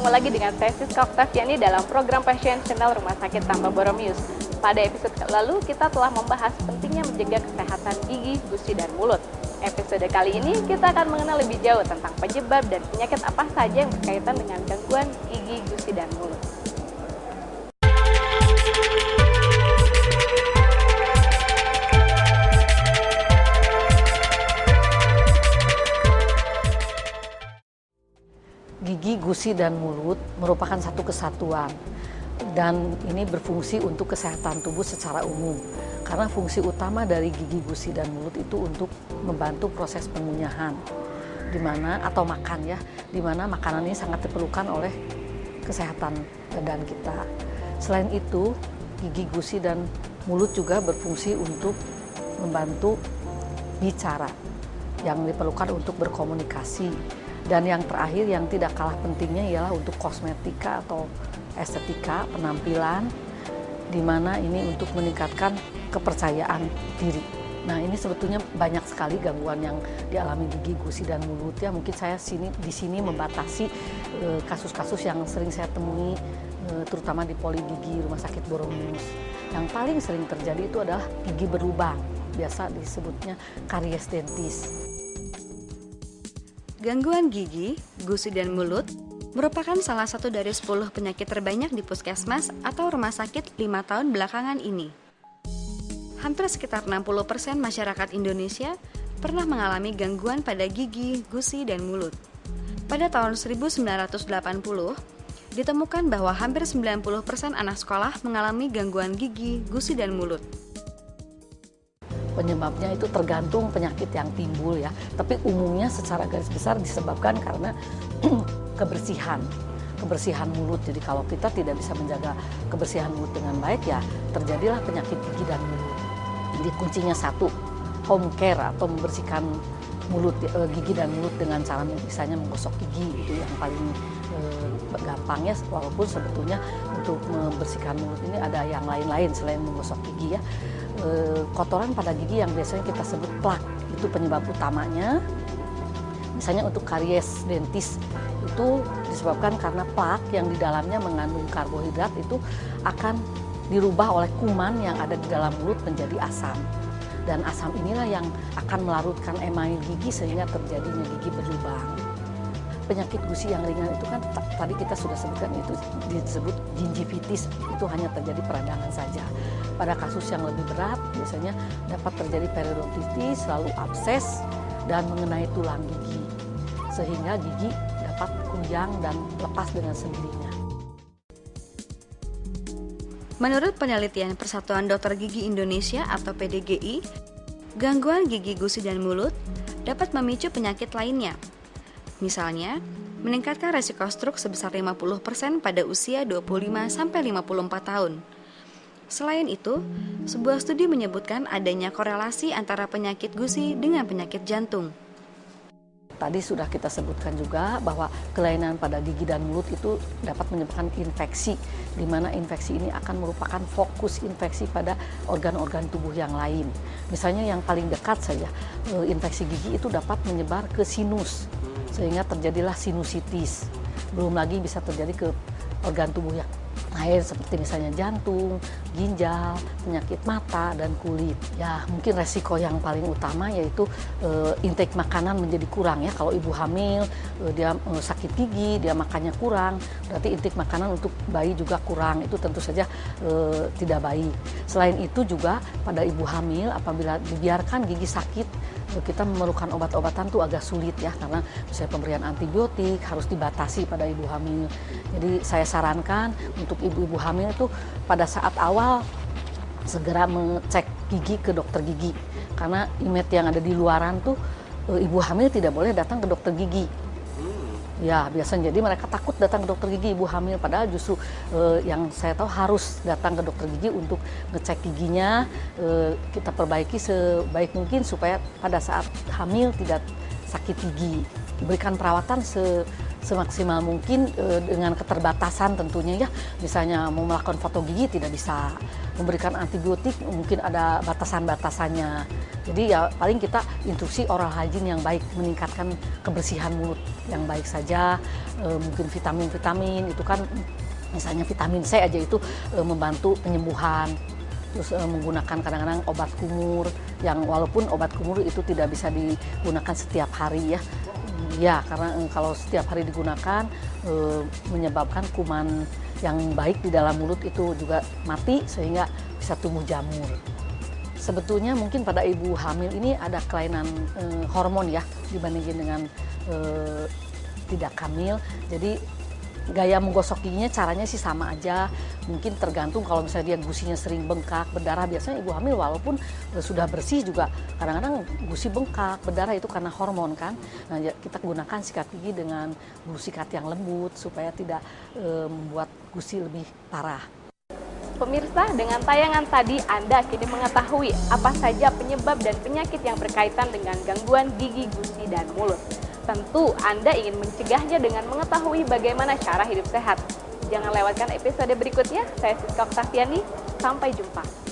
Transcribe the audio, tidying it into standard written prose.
Ketemu lagi dengan saya Siska Oktaviani dalam program Passion Channel Rumah Sakit Tanpa Boromius. Pada episode lalu kita telah membahas pentingnya menjaga kesehatan gigi, gusi, dan mulut. Episode kali ini kita akan mengenal lebih jauh tentang penyebab dan penyakit apa saja yang berkaitan dengan gangguan gigi, gusi, dan mulut. Gigi, gusi, dan mulut merupakan satu kesatuan dan ini berfungsi untuk kesehatan tubuh secara umum. Karena fungsi utama dari gigi, gusi, dan mulut itu untuk membantu proses pengunyahan, atau makan ya, di mana makanan ini sangat diperlukan oleh kesehatan badan kita. Selain itu, gigi, gusi, dan mulut juga berfungsi untuk membantu bicara yang diperlukan untuk berkomunikasi. Dan yang terakhir yang tidak kalah pentingnya ialah untuk kosmetika atau estetika, penampilan, di mana ini untuk meningkatkan kepercayaan diri. Nah, ini sebetulnya banyak sekali gangguan yang dialami gigi, gusi, dan mulut ya. Mungkin saya di sini membatasi kasus-kasus yang sering saya temui, terutama di Poligigi Rumah Sakit Boromius. Yang paling sering terjadi itu adalah gigi berlubang, biasa disebutnya karies dentis. Gangguan gigi, gusi, dan mulut merupakan salah satu dari 10 penyakit terbanyak di puskesmas atau rumah sakit 5 tahun belakangan ini. Hampir sekitar 60% masyarakat Indonesia pernah mengalami gangguan pada gigi, gusi, dan mulut. Pada tahun 1980, ditemukan bahwa hampir 90% anak sekolah mengalami gangguan gigi, gusi, dan mulut. Penyebabnya itu tergantung penyakit yang timbul ya, tapi umumnya secara garis besar disebabkan karena kebersihan mulut. Jadi kalau kita tidak bisa menjaga kebersihan mulut dengan baik ya terjadilah penyakit gigi dan mulut. Jadi kuncinya satu, home care atau membersihkan gigi dan mulut dengan cara misalnya menggosok gigi, itu yang paling gampang ya, walaupun sebetulnya untuk membersihkan mulut ini ada yang lain-lain selain menggosok gigi ya. Kotoran pada gigi yang biasanya kita sebut plak itu penyebab utamanya. Misalnya untuk karies dentis itu disebabkan karena plak yang di dalamnya mengandung karbohidrat itu akan dirubah oleh kuman yang ada di dalam mulut menjadi asam. Dan asam inilah yang akan melarutkan email gigi sehingga terjadinya gigi berlubang. Penyakit gusi yang ringan itu kan tadi kita sudah sebutkan, itu disebut gingivitis, itu hanya terjadi peradangan saja. Pada kasus yang lebih berat biasanya dapat terjadi periodontitis, lalu abses dan mengenai tulang gigi sehingga gigi dapat kuyang dan lepas dengan sendirinya. Menurut penelitian Persatuan Dokter Gigi Indonesia atau PDGI, gangguan gigi, gusi, dan mulut dapat memicu penyakit lainnya. Misalnya, meningkatkan resiko stroke sebesar 50% pada usia 25-54 tahun. Selain itu, sebuah studi menyebutkan adanya korelasi antara penyakit gusi dengan penyakit jantung. Tadi sudah kita sebutkan juga bahwa kelainan pada gigi dan mulut itu dapat menyebabkan infeksi, di mana infeksi ini akan merupakan fokus infeksi pada organ-organ tubuh yang lain. Misalnya yang paling dekat saja, infeksi gigi itu dapat menyebar ke sinus, sehingga terjadilah sinusitis. Belum lagi bisa terjadi ke organ tubuh yang lain seperti misalnya jantung, ginjal, penyakit mata, dan kulit. Ya, mungkin resiko yang paling utama yaitu intake makanan menjadi kurang ya. Kalau ibu hamil, dia sakit gigi, dia makannya kurang, berarti intake makanan untuk bayi juga kurang. Itu tentu saja tidak baik. Selain itu juga pada ibu hamil apabila dibiarkan gigi sakit, kita memerlukan obat-obatan tuh agak sulit ya, karena misalnya pemberian antibiotik harus dibatasi pada ibu hamil. Jadi saya sarankan untuk ibu-ibu hamil itu pada saat awal segera mengecek gigi ke dokter gigi, karena image yang ada di luaran tuh ibu hamil tidak boleh datang ke dokter gigi. Ya, biasanya jadi mereka takut datang ke dokter gigi ibu hamil, padahal justru yang saya tahu harus datang ke dokter gigi untuk ngecek giginya, kita perbaiki sebaik mungkin supaya pada saat hamil tidak sakit gigi, diberikan perawatan semaksimal mungkin dengan keterbatasan tentunya ya. Misalnya mau melakukan foto gigi tidak bisa, memberikan antibiotik mungkin ada batasan-batasannya. Jadi ya paling kita instruksi oral hygiene yang baik, meningkatkan kebersihan mulut yang baik saja. Mungkin vitamin-vitamin itu kan, misalnya vitamin C aja itu membantu penyembuhan. Terus menggunakan kadang-kadang obat kumur, yang walaupun obat kumur itu tidak bisa digunakan setiap hari ya. Ya, karena kalau setiap hari digunakan menyebabkan kuman yang baik di dalam mulut itu juga mati sehingga bisa tumbuh jamur. Sebetulnya mungkin pada ibu hamil ini ada kelainan hormon ya dibandingin dengan tidak hamil. Jadi gaya menggosok giginya caranya sih sama aja, mungkin tergantung kalau misalnya dia gusinya sering bengkak, berdarah. Biasanya ibu hamil walaupun sudah bersih juga kadang-kadang gusi bengkak, berdarah, itu karena hormon kan. Nah kita gunakan sikat gigi dengan bulu sikat yang lembut supaya tidak membuat gusi lebih parah. Pemirsa, dengan tayangan tadi Anda kini mengetahui apa saja penyebab dan penyakit yang berkaitan dengan gangguan gigi, gusi, dan mulut. Tentu Anda ingin mencegahnya dengan mengetahui bagaimana cara hidup sehat. Jangan lewatkan episode berikutnya. Saya Siska Oktaviani, sampai jumpa.